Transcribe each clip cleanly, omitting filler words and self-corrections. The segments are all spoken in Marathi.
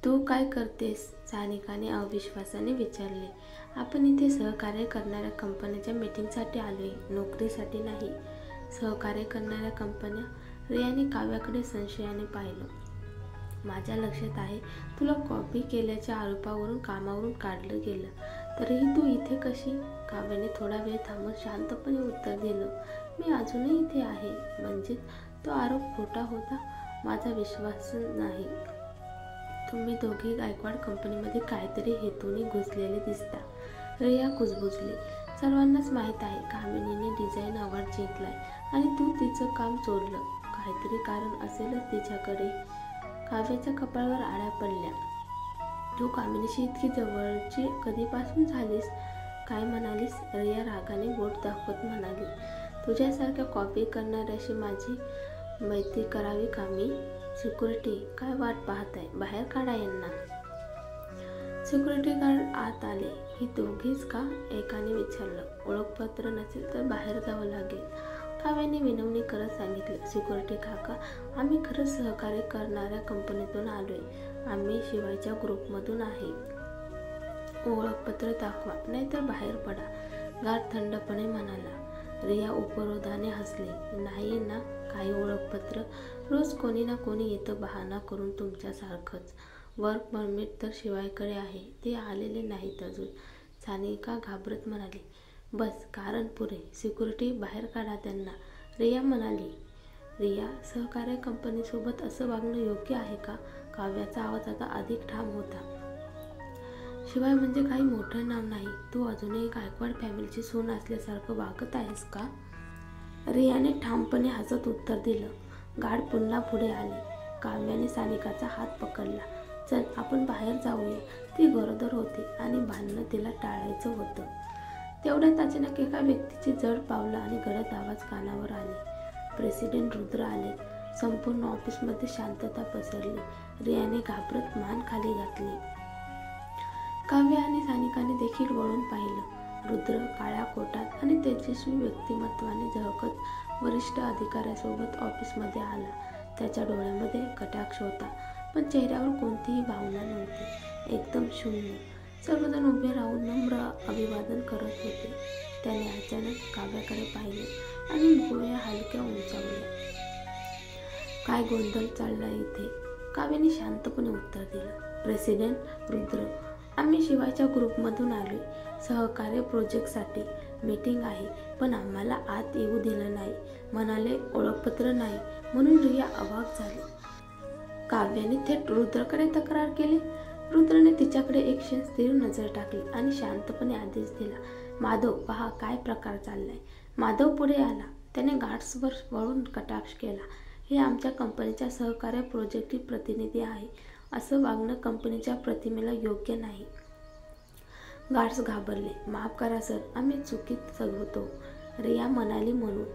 तू काय करतेस? सानिकाने अविश्वासाने विचारले. आपण इथे सहकार्य करणाऱ्या कंपन्यांच्या मीटिंगसाठी आलोय, नोकरीसाठी नाही. सहकार्य करणाऱ्या कंपन्या? रियाने काव्याकडे संशयाने पाहिलं. माझ्या लक्षात आहे, तुला कॉपी केल्याच्या आरोपावरून कामावरून काढलं गेलं. तरीही तू इथे कशी? काव्याने थोडा वेळ थांबत शांतपणे उत्तर दिलं. मी अजूनही इथे आहे. म्हणजे तो आरोप खोटा होता? माझा विश्वास नाही. तुम्ही दोघे गायकवाड कंपनीमध्ये काहीतरी हेतूने घुसलेले दिसता. रिया कुजबुजली. सर्वांनाच माहीत आहे, कामिनीने डिझाईन अवॉर्ड जिंकलाय आणि तू तिचं काम चोरलं. काहीतरी कारण असेलच तिच्याकडे. काव्याच्या कपाळावर आळ्या पडल्या. तू कामिनीशी इतकी जवळची कधीपासून झालीस? काय म्हणालीस? रिया रागाने बोट दाखवत म्हणाली. तुझ्यासारख्या कॉपी करणाऱ्याशी माझी मैत्री करावी का मी? सिक्युरिटी, काय वाट पाहताय? बाहेर काढा यांना. सिक्युरिटी गार्ड आत आले. ही दोघीच का? एकाने विचारलं. ओळखपत्र नसेल तर बाहेर जावं लागेल, काव्याने विनवणी करत सांगितलं. सिक्युरिटी काका, आम्ही खरंच सहकार्य करणाऱ्या कंपनीतून आलोय. आम्ही शिवायच्या ग्रुपमधून आहे. ओळखपत्र दाखवा, नाहीतर बाहेर पडा, गार्ड थंडपणे म्हणाला. रिया उपरोधाने हसली. नाही ना काही ओळखपत्र? रोज कोणी ना कोणी येतं बहाणा करून तुमच्यासारखंच. वर्क परमिट तर शिवायकडे आहे, ते आलेले नाहीत अजून. सानिका घाबरत म्हणाली. बस, कारण पुरे. सिक्युरिटी, बाहेर काढा त्यांना, रिया म्हणाली. रिया, सहकार्य कंपनीसोबत असं वागणं योग्य आहे का? काव्याचा आवाज आता अधिक ठाम होता. शिवाय म्हणजे काही मोठं नाव नाही. तू अजूनही गायकवाड फॅमिलीची सून असल्यासारखं वागत आहेस का? रियाने ठामपणे हसत उत्तर दिलं. गार्ड पुन्हा पुढे आले. काव्याने सानिकाचा हात पकडला. चल, आपण बाहेर जाऊया. ती गरोदर होती आणि भांडणं तिला टाळायचं होतं. तेवढ्यात अचानक एका व्यक्तीची जड पावलं आणि गडद आवाज कानावर आले. प्रेसिडेंट रुद्र आले. संपूर्ण ऑफिसमध्ये शांतता पसरली. रियाने घाबरत मान खाली घातली. काव्य आणि सानिकाने देखील वळून पाहिलं. रुद्र काळ्या कोटात आणि तेजस्वी व्यक्तिमत्वाने झळकत वरिष्ठ अधिकाऱ्यासोबत ऑफिसमध्ये आला. त्याच्या डोळ्यामध्ये कटाक्ष होता, पण चेहऱ्यावर कोणतीही भावना नव्हती. एकदम शून्य. सर्वजण उभे राहून नम्र अभिवादन करत होते. त्याने अचानक काव्याकडे पाहिले आणि भुवया हलक्या उंचावल्या. काय गोंधळ चाललाय इथे? काव्याने शांतपणे उत्तर दिलं. प्रेसिडेंट रुद्र, आम्ही शिवायच्या ग्रुपमधून आलोय. सहकार्य प्रोजेक्टसाठी मीटिंग आहे, पण आम्हाला आत येऊ दिलं नाही. म्हणाले ओळखपत्र नाही. म्हणून रिया अवाक झाली. काव्याने थेट रुद्रकडे तक्रार केली. रुद्रने तिच्याकडे एक क्षण स्थिर नजर टाकली आणि शांतपणे आदेश दिला. माधव, पहा काय प्रकार चाललाय. माधव पुढे आला. त्याने गार्ड्सवर वळून कटाक्ष केला. हे आमच्या कंपनीच्या सहकार्य प्रोजेक्टची प्रतिनिधी आहे. असं वागणं कंपनीच्या प्रतिमेला योग्य नाही. गार्ड्स घाबरले. माफ करा सर, आम्ही चुकीत होतो, रिया म्हणाली. म्हणून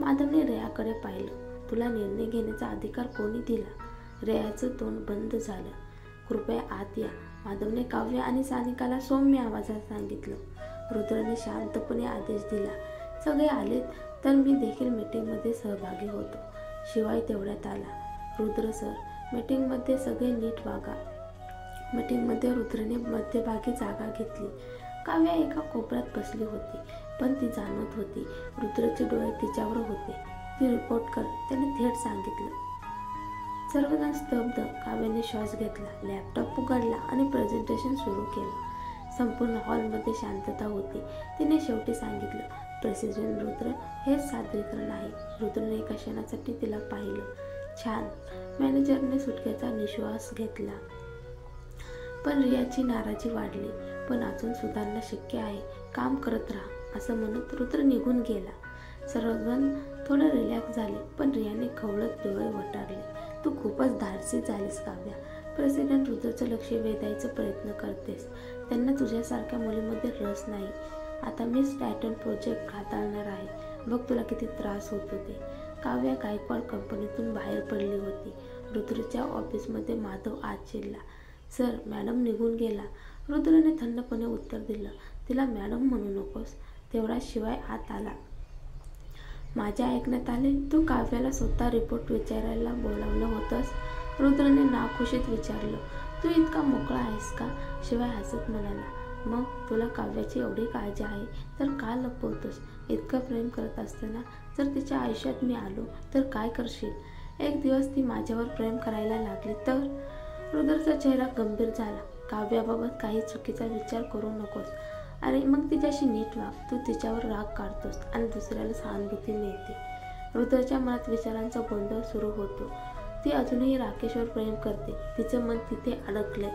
माधवने रियाकडे पाहिलं. तुला निर्णय घेण्याचा अधिकार कोणी दिला? रियाचं तोंड बंद झालं. कृपया आत या, माधवने काव्य आणि सानिकाला सौम्य आवाजात सांगितलं. रुद्रने शांतपणे आदेश दिला. सगळे आलेत तर मी देखील मीटिंगमध्ये सहभागी होतो. शिवाय तेवढ्यात आला. रुद्र सर, मीटिंगमध्ये सगळे नीट वागा. मीटिंगमध्ये रुद्रने मध्यभागी जागा घेतली. काव्या एका कोपऱ्यात बसली होती, पण ती जाणवत होती. रुद्रचे डोळे तिच्यावर होते. ती रिपोर्ट कर, त्याने थेट सांगितलं. सर्वजण स्तब्ध. काव्याने श्वास घेतला, लॅपटॉप उघडला आणि प्रेझेंटेशन सुरू केलं. संपूर्ण हॉलमध्ये शांतता होती. तिने शेवटी सांगितलं. प्रेसिडेंट रुद्र, हेच सादरीकरण आहे. रुद्रने एका क्षणासाठी तिला पाहिलं. छान. मॅनेजरने सुटकेचा निश्वास घेतला. पण रियाची नाराजी वाढली. पण अजून सुधारणा शक्य आहे. काम करत राहा, असं म्हणत रुद्र निघून गेला. सर्वजण थोडं रिलॅक्स झाले, पण रियाने खवळत डोळे वटारले. तू खूपच धाडसी झालीस काव्या. प्रेसिडेंट रुद्रचं लक्ष वेधायचा प्रयत्न करतेस. त्यांना तुझ्यासारख्या मुलीमध्ये रस नाही. आता मीच टायटन प्रोजेक्ट हाताळणार आहे. बघ तुला किती त्रास होतो ते. काव्या गायकवाड कंपनीतून बाहेर पडली होती. रुद्रच्या ऑफिसमध्ये माधव आत शिरला. सर, मॅडम निघून गेला. रुद्रने थंडपणे उत्तर दिलं. तिला मॅडम म्हणू नकोस. तेवढा शिवाय आत आला. माझ्या ऐकण्यात आले तू काव्याला स्वतः रिपोर्ट विचारायला बोलावलं होतंस. रुद्रने नाखुशीत विचारलं. तू इतका मोकळा आहेस का? शिवाय हसत म्हणाला, मग तुला काव्याची एवढी काळजी आहे तर का लपवतोस? इतकं प्रेम करत असताना जर तिच्या आयुष्यात मी आलो तर काय करशील? एक दिवस ती माझ्यावर प्रेम करायला लागली तर? रुद्रचा चेहरा गंभीर झाला. काव्याबाबत काही चुकीचा विचार करू नकोस. अरे मग तिच्याशी नीट वाग. तू तिच्यावर राग काढतोस आणि दुसऱ्याला सहानुभूती मिळते. रुद्रच्या मनात विचारांचा गोंधळ सुरू होतो. ती अजूनही राकेशवर प्रेम करते. तिचं मन तिथे अडकलंय.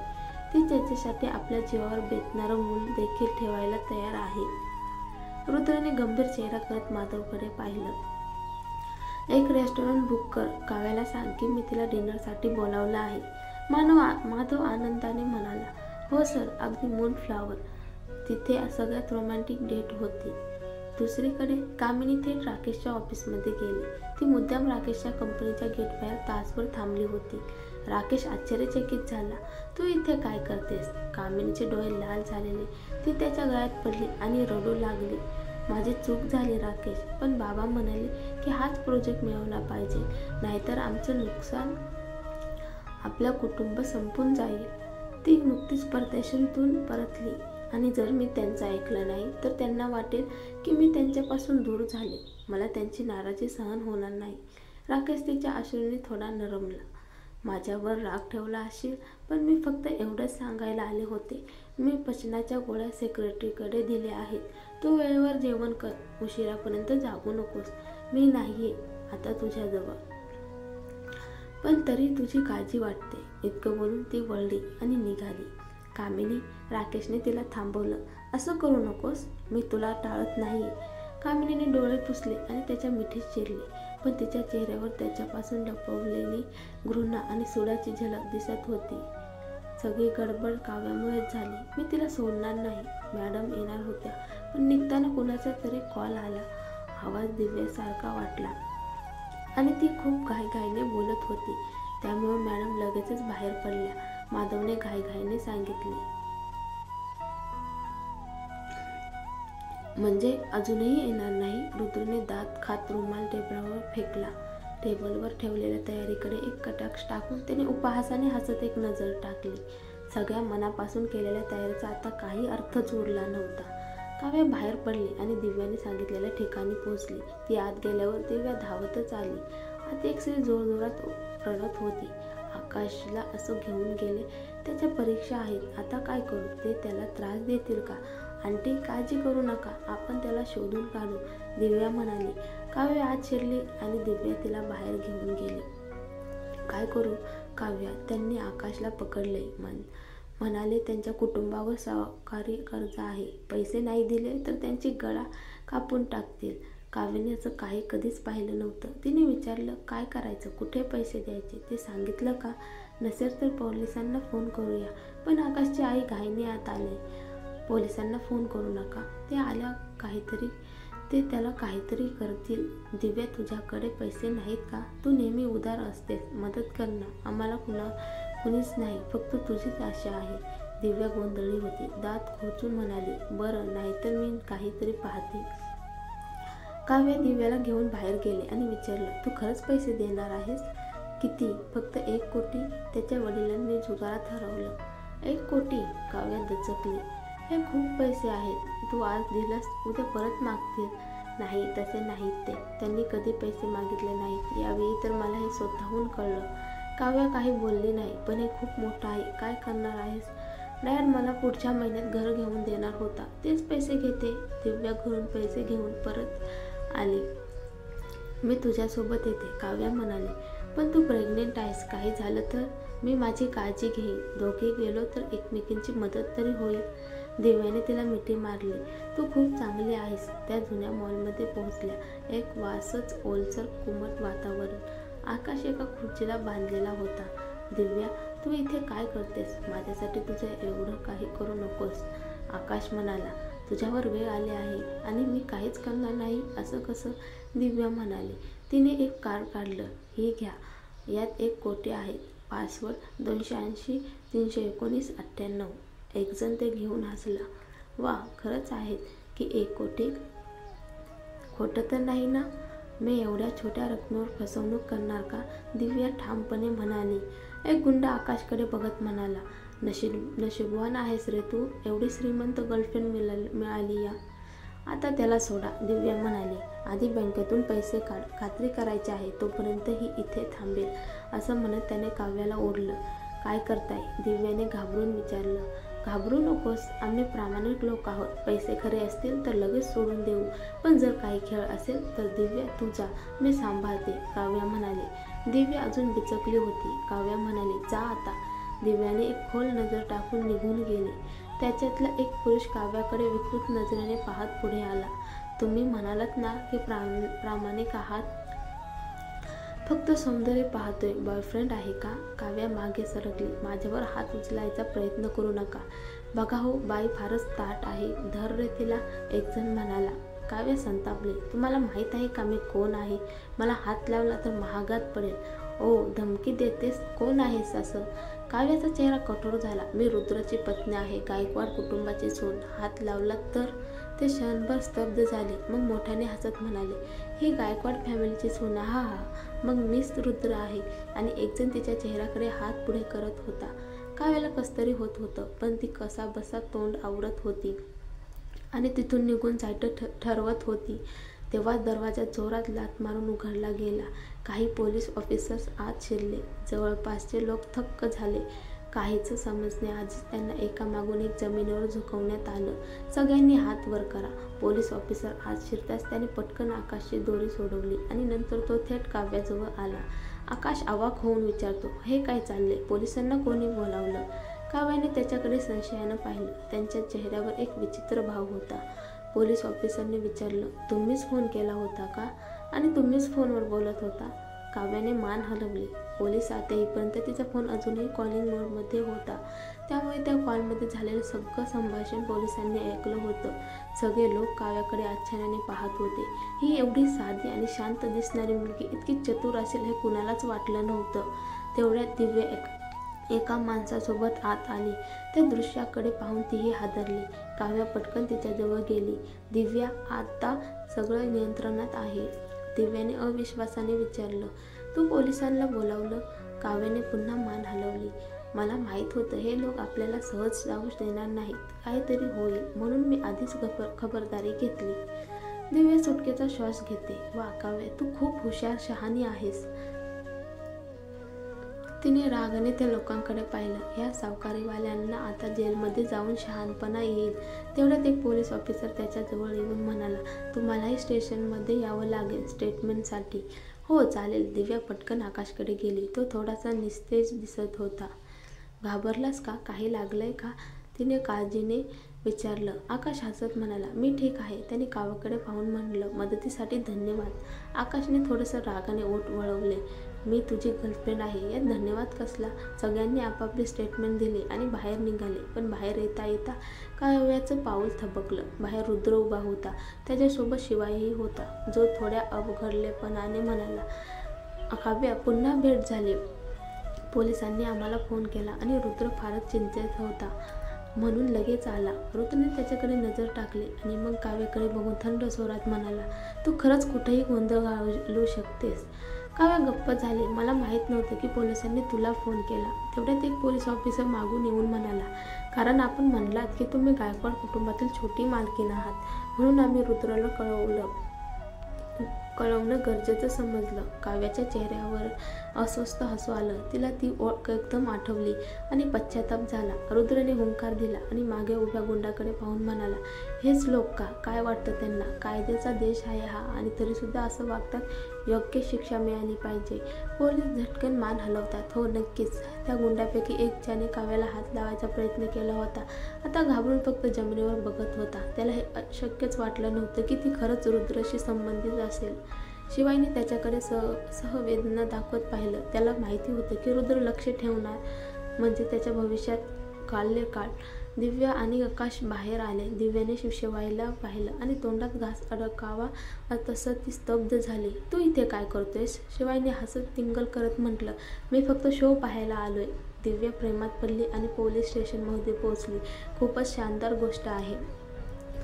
ती त्याच्यासाठी आपल्या जीवावर बेतणारं मूल देखील ठेवायला तयार आहे. रुद्रने गंभीर चेहरा करत माधवकडे पाहिलं. एक रेस्टॉरंट बुक कर. काव्याला सांग की मी तिला डिनरसाठी बोलावलं आहे. माधव आनंदाने म्हणाला, हो सर, अगदी मूनफ्लॉवर. तिथे सगळ्यात रोमॅन्टिक डेट होती. दुसरीकडे कामिनी थेट राकेशच्या ऑफिसमध्ये गेली. ती मुद्दाम राकेशच्या कंपनीच्या गेटबाहेर तासभर थांबली होती. राकेश आश्चर्यचकित झाला. तू इथे काय करतेस? कामिनीचे डोळे लाल झालेले. ती त्याच्या गळ्यात पडली आणि रडू लागली. माझी चूक झाली राकेश, पण बाबा म्हणाले की हाच प्रोजेक्ट मिळवला पाहिजे, नाहीतर आमचं नुकसान, आपलं कुटुंब संपून जाईल. ती नुकतीच परदेशातून परतली आणि जर मी त्यांचं ऐकलं नाही तर त्यांना वाटेल की मी त्यांच्यापासून दूर झाले. मला त्यांची नाराजी सहन होणार नाही. राकेश तिच्या अश्रूंनी थोडा नरमला. माझ्यावर राग ठेवला असेल, पण मी फक्त एवढंच सांगायला आले होते. मी पचनाच्या गोळ्या सेक्रेटरीकडे दिल्या आहेत. तू वेळेवर जेवण कर. उशिरापर्यंत जागू नकोस. मी नाहीये आता तुझ्याजवळ, पण तरी तुझी काळजी वाटते. इतकं बोलून ती वळली आणि निघाली. कामिनी, राकेशने तिला थांबवलं. असं करू नकोस. मी तुला टाळत नाहीये. कामिनीने डोळे पुसले आणि त्याच्या मिठीत चिरले, पण तिच्या चेहऱ्यावर त्याच्यापासून लपवलेली घृणा आणि सुडाची झलक दिसत होती. सगळी गडबड काव्यामुळेच झाली. मी तिला सोडणार नाही. मॅडम येणार होत्या, पण निघताना कुणाचा तरी कॉल आला. आवाज दिव्यासारखा वाटला आणि ती खूप घाईघाईने बोलत होती. त्यामुळे मॅडम लगेचच बाहेर पडल्या. माधवने घाईघाईने सांगितले, म्हणजे अजूनही येणार नाही? रुद्रने दात खात रुमाल टेबलावर फेकला. टेबलवर ठेवलेल्या तयारीकडे एक कटाक्ष टाकून त्याने उपहासाने हसत एक नजर टाकली. सगळ्या मनापासून केलेल्या तयारीचा आता काही अर्थच उरला नव्हता. काव्या बाहेर पडली आणि दिव्याने सांगितलेल्या ठिकाणी पोहोचली. ती आत गेल्यावर दिव्या धावतच आली. आत एक स्त्री जोरजोरात रडत होती. आकाशला असं घेऊन गेले. त्याच्या परीक्षा आहेत. आता काय करू? ते त्याला त्रास देतील का? आंटी, काळजी करू नका, आपण त्याला शोधून काढू, दिव्या म्हणाली. काव्या आत शिरली आणि दिव्या तिला बाहेर घेऊन गेली. काय करू काव्या? त्यांनी आकाशला पकडले. म्हणाले त्यांच्या कुटुंबावर सहकारी कर्ज आहे. पैसे नाही दिले तर त्यांची गळा कापून टाकतील. काव्याने असं काही कधीच पाहिलं नव्हतं. तिने विचारलं, काय करायचं? कुठे पैसे द्यायचे? ते सांगितलं का? नसेल तर पोलिसांना फोन करूया. पण आकाशची आई घाईने आत आले. पोलिसांना फोन करू नका. ते आल्या ते त्याला काहीतरी करतील. दिव्या, तुझ्याकडे पैसे नाहीत का? तू नेहमी उदार असतेस. मदत कर ना. आम्हाला कुणीच नाही, फक्त तुझीच आशा आहे. दिव्या गोंधळली होती. दात खोचून म्हणाली, बरं, नाहीतर मी काहीतरी पाहते. काव्या दिव्याला घेऊन बाहेर गेले आणि विचारलं, तू खरंच पैसे देणार आहेस? किती? फक्त 1 कोटी? त्याच्या वडिलांनी जुगारात हरवलं. 1 कोटी? काव्या दचकली. हे खूप पैसे आहेत. तू आज दिलंस, उद्या परत मागतील. नाही, तसे नाहीत ते. त्यांनी कधी पैसे मागितले नाहीत. यावेळी तर मला हे स्वतःहून कळलं. काव्या काही बोलली नाही. पण हे खूप मोठं आहे. काय करणार आहेस? डॅड मला पुढच्या महिन्यात घर घेऊन देणार होता. तेच पैसे घेते. दिव्या घरून पैसे घेऊन परत आली. मी तुझ्यासोबत येते, काव्या म्हणाली. पण तू प्रेग्नेंट आहेस. काही झालं तर? मी माझी काळजी घेईन. दोघे गेलो तर एकमेकींची मदत तरी होईल. दिव्याने तिला मिठी मारली. तू खूप चांगली आहेस. त्या जुन्या मॉलमध्ये पोहोचल्या. एक वासच ओलसर कोमट वातावरण. आकाश एका खुर्चीला बांधलेला होता. दिव्या, तू इथे काय करतेस? माझ्यासाठी तुझं एवढं काही करू नकोस, आकाश म्हणाला. तुझ्यावर वेळ आली आहे आणि मी काहीच करणार नाही असं कसं? दिव्या म्हणाली. तिने एक कार्ड काढलं. ही घ्या. यात 1 कोटी आहेत. पासवर्ड 280-319-98. एकजण ते घेऊन हसला. वा, खरंच आहेत की 1 कोटी? खोटं तर नाही ना? मी एवढ्या छोट्या रकमेवर फसवणूक करणार का? दिव्या ठामपणे म्हणाली. एक गुंड आकाशकडे बघत म्हणाला, नशीबवान आहेस रे तू, एवढी श्रीमंत गर्लफ्रेंड मिळाली या. आता त्याला सोडा, दिव्या म्हणाली. आधी बँकेतून पैसे काढ, खात्री करायची आहे, तोपर्यंत ही इथे थांबेल. असं म्हणत त्याने काव्याला ओढलं. काय करताय? दिव्याने घाबरून विचारलं. घाबरू नकोस, आम्ही प्रामाणिक लोक आहोत. पैसे खरे असतील तर लगेच सोडून देऊ, पण जर काही खेळ असेल तर दिव्या तू जा, मी सांभाळते, काव्या म्हणाली. दिव्या अजून बिचकली होती. काव्या म्हणाली, जा आता. दिव्याने एक खोल नजर टाकून निघून गेली. त्याच्यातला एक पुरुष काव्याकडे विकृत नजरेने पाहत पुढे आला. तुम्ही म्हणालात ना की प्रामाणिक आहात, फक्त सौंदर्य पाहतोय, बॉयफ्रेंड आहे का? काव्या मागे सरकली. माझ्यावर हात उचलायचा प्रयत्न करू नका. बघा हो, बाई फारच ताट आहे, धर रे तिला, एक जण म्हणाला. काव्या संतापली. तुम्हाला माहीत आहे का मी कोण आहे? मला हात लावला तर महागात पडेल. ओ, धमकी देतेस? कोण आहेस असं? काव्याचा चेहरा कठोर झाला. मी रुद्रची पत्नी आहे, गायकवाड कुटुंबाची सून. हात लावला तर? ते क्षणभर स्तब्ध झाले, मग मोठ्याने हसत म्हणाले, ही गायकवाड फॅमिलीची सून? हा हा, मग मीच रुद्र आहे. आणि एकजण तिच्या चेहऱ्याकडे हात पुढे करत होता. काव्याला कसतरी होत होतं, पण ती कसाबसा तोंड आवरत होती आणि तिथून निघून जायचं ठरवत होती. तेव्हा दरवाजा जोरात लाथ मारून उघडला गेला. काही पोलीस ऑफिसर्स आत शिरले. जवळपासचे लोक थक्क झाले. काहीच समजण्याआधीच त्यांना एकामागून एक जमिनीवर झुकवण्यात आलं. सगळ्यांनी हात वर करा. पोलीस ऑफिसर आत शिरताच त्याने पटकन आकाशची दोरी सोडवली आणि नंतर तो थेट काव्याजवळ आला. आकाश अवाक होऊन विचारतो, हे काय चाललंय? पोलिसांना कोणी बोलावलं? काव्याने त्याच्याकडे संशयानं पाहिलं. त्यांच्या चेहऱ्यावर एक विचित्र भाव होता. पोलीस ऑफिसरने विचारलं, तुम्हीच फोन केला होता का? आणि तुम्हीच फोनवर बोलत होता? काव्याने मान हलवली. पोलीस आत येईपर्यंत तिचा फोन अजूनही कॉलिंग मोडमध्ये होता. त्यामुळे त्या कॉलमध्ये झालेलं सगळं संभाषण पोलिसांनी ऐकलं होतं. सगळे लोक काव्याकडे आश्चर्याने पाहत होते. ही एवढी साधी आणि शांत दिसणारी मुलगी इतकी चतुर असेल हे कुणालाच वाटलं नव्हतं. तेवढ्यात दिव्या एका माणसासोबत आत आली. त्या दृश्याकडे पाहून तीही हादरली. काव्या पटकन तिच्याजवळ गेली. दिव्या, आता सगळं नियंत्रणात आहे. दिव्याने अविश्वासाने विचारलं, तू पोलिसांना बोलावलं? काव्याने पुन्हा मान हलवली. मला माहीत होतं हे लोक आपल्याला सहज जाऊ देणार नाहीत. काहीतरी होईल म्हणून मी आधीच खबरदारी घेतली. दिव्या सुटकेचा श्वास घेते. वा काव्या, तू खूप हुशार, शहाणी आहेस. तिने रागाने त्या लोकांकडे पाहिलं. ह्या सावकारीवाल्यांना आता जेलमध्ये जाऊन शहाणपणा येईल. तेवढ्यात एक पोलीस ऑफिसर त्याच्याजवळ येऊन म्हणाला, तुम्हालाही स्टेशनमध्ये यावं लागेल स्टेटमेंटसाठी. हो चालेल. दिव्या पटकन आकाशकडे गेली. तो थोडासा निस्तेज दिसत होता. घाबरलास का? काही लागलंय का? तिने काळजीने विचारलं. आकाश हसत म्हणाला, मी ठीक आहे. त्याने काव्याकडे पाहून म्हणलं, मदतीसाठी धन्यवाद. आकाशने थोडंसं रागाने ओठ वळवले. मी तुझी गर्लफ्रेंड आहे, यात धन्यवाद कसला? सगळ्यांनी आपापली स्टेटमेंट दिली आणि बाहेर निघाले. पण बाहेर येता येता काव्याचं पाऊल थबकलं. बाहेर रुद्र उभा होता. त्याच्यासोबत शिवाईही होता, जो थोड्या अवघडलेपणाने म्हणाला, काव्या, पुन्हा भेट झाली. पोलिसांनी आम्हाला फोन केला आणि रुद्र फारच चिंतेत होता म्हणून लगेच आला. रुद्रने त्याच्याकडे नजर टाकली आणि मग काव्याकडे बघून थंड स्वरात म्हणाला, तू खरंच कुठेही गोंधळ घालू शकतेस. काव्या गप्प झाली. मला माहीत नव्हतं की पोलिसांनी तुला फोन केला. तेवढ्यात एक पोलीस ऑफिसर मागून येऊन म्हणाला, कारण आपण म्हणलात की तुम्ही गायकवाड कुटुंबातील छोटी मालकीण आहात, म्हणून आम्ही रुद्राला कळवणं गरजेचं समजलं. काव्याच्या चेहऱ्यावर अस्वस्थ हसू आलं. तिला ती ओळख एकदम आठवली आणि पश्चाताप झाला. रुद्रने हुंकार दिला आणि मागे उभ्या गुंडाकडे पाहून म्हणाला, हेच लोक का? काय वाटतं त्यांना? कायद्याचा देश आहे हा आणि तरीसुद्धा असं वागतात. योग्य शिक्षा मिळाली पाहिजे. पोलीस झटकन मान हलवतात. हो नक्कीच. त्या गुंडापैकी एक ज्याने काव्याला हात लावायचा प्रयत्न केला होता, आता घाबरून फक्त जमिनीवर बघत होता. त्याला हे शक्यच वाटलं नव्हतं की ती खरंच रुद्रशी संबंधित असेल. शिवाईने त्याच्याकडे सहवेदना दाखवत पाहिलं. त्याला माहिती होतं की रुद्र लक्ष ठेवणार म्हणजे त्याच्या भविष्यात काळ. दिव्या आणि आकाश बाहेर आले. दिव्याने शिवाईला पाहिलं आणि तोंडात घास अडकावा तसं ती स्तब्ध झाली. तू इथे काय करतोयस? शिवाईने हसत टिंगल करत म्हटलं, मी फक्त शो पाहायला आलोय. दिव्या प्रेमात पडली आणि पोलीस स्टेशनमध्ये पोहोचली. खूपच शानदार गोष्ट आहे.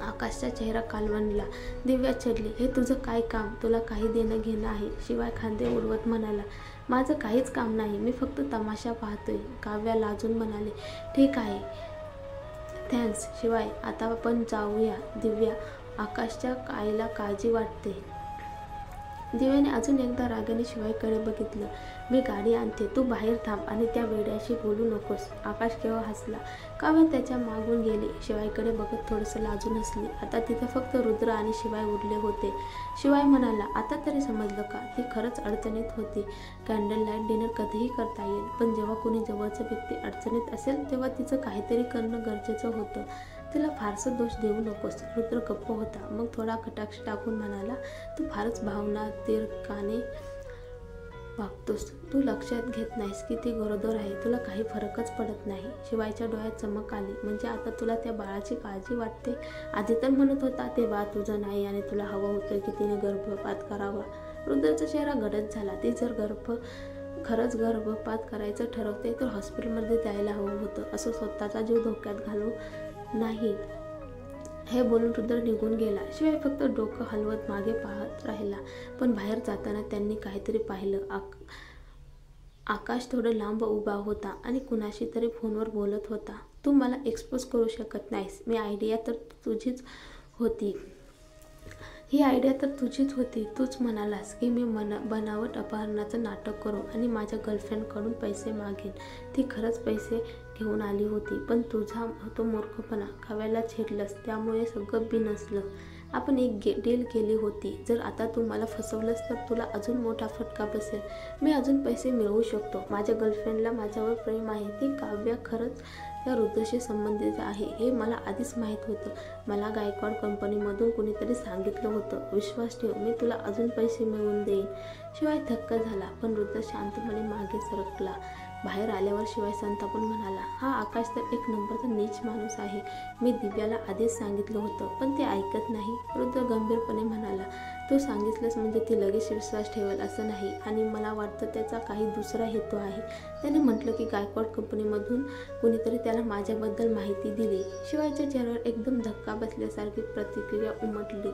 आकाशचा चेहरा कालवंडला. दिव्या चिडली, हे तुझं काय काम? तुला काही देणं घेणं आहे? शिवाय खांदे उडवत म्हणाला, माझं काहीच काम नाही, मी फक्त तमाशा पाहतोय. काव्या लाजून म्हणाली. ठीक आहे, थँक्स. शिवाय आता आपण जाऊया. दिव्या, आकाशच्या आईला काळजी वाटते. दिव्याने अजून एकदा रागाने शिवायकडे बघितलं. मी गाडी आणते, तू बाहेर थांब आणि त्या वेड्याशी बोलू नकोस. आकाश केवळ हसला. काव्या त्याच्या मागून गेली. शिवायकडे बघत थोडंसं लाजून हसली. आता तिथे फक्त रुद्र आणि शिवाय उरले होते. शिवाय म्हणाला, आता तरी समजलं का? ती खरंच अडचणीत होती. कॅन्डल लाईट डिनर कधीही करता येईल, पण जेव्हा कोणी जवळचा व्यक्ती अडचणीत असेल तेव्हा तिचं काहीतरी करणं गरजेचं होतं. तिला फारसं दोष देऊ नकोस. रुद्र गप्प होता. मग थोडा कटाक्ष टाकून म्हणाला, तू फारच भावनातीर्थकाने वागतोस. तू लक्षात घेत नाहीस की ती गरोदर आहे. तुला काही फरकच पडत नाही. शिवायच्या डोळ्यात चमक आली. म्हणजे आता तुला त्या बाळाची काळजी वाटते? आधी तर म्हणत होता ते बाळ तुझं नाही आणि तुला हवं होतं की तिने गर्भपात करावा. रुद्रचा चेहरा गडद झाला. ती जर खरंच गर्भपात करायचं ठरवते तर हॉस्पिटलमध्ये द्यायला हवं होतं, असं स्वतःचा जीव धोक्यात घालू नाही. हे बोलून रुद्र निघून गेला. शिवाय फक्त डोकं हलवत मागे पाहत राहिला. पण बाहेर जाताना त्यांनी काहीतरी पाहिलं. आकाश थोडं लांब उभा होता आणि कुणाशी तरी फोनवर बोलत होता. तू मला एक्सपोज करू शकत नाहीस. ही आयडिया तर तुझीच होती. तूच म्हणालास की मी बनावट अपहरणाचं नाटक करू आणि माझ्या गर्लफ्रेंडकडून पैसे मागेन. ती खरंच पैसे घेऊन आली होती, पण तुझा तो मूर्खपणा काव्याला छेडलंस, त्यामुळे सगळं बिनसलं. आपण एक डील केली होती. जर आता तू मला फसवलंस तर तुला अजून मोठा फटका बसेल. मी अजून पैसे मिळवू शकतो. माझ्या गर्लफ्रेंडला माझ्यावर प्रेम आहे. ती काव्या खरंच त्या रुद्रशी संबंधित आहे हे मला आधीच माहीत होतं. मला गायकवाड कंपनीमधून कुणीतरी सांगितलं होतं. विश्वास ठेव, मी तुला अजून पैसे मिळवून देईन. शिवाय थक्क झाला, पण रुद्र शांतपणे मागे सरकला. बाहेर आल्यावर शिवाय संतापून म्हणाला, हा आकाश तर एक नंबरचा नीच माणूस आहे. मी दिव्याला आधीच सांगितलं होतं, पण ते ऐकत नाही. रुद्र गंभीरपणे म्हणाला, तू सांगितलंस म्हणजे ती लगेच विश्वास ठेवेल असं नाही, आणि मला वाटतं त्याचा काही दुसरा हेतू आहे. त्याने म्हटलं की गायकवाड कंपनीमधून कुणीतरी त्याला माझ्याबद्दल माहिती दिली. शिवायच्या चेहऱ्यावर एकदम धक्का बसल्यासारखी प्रतिक्रिया उमटली.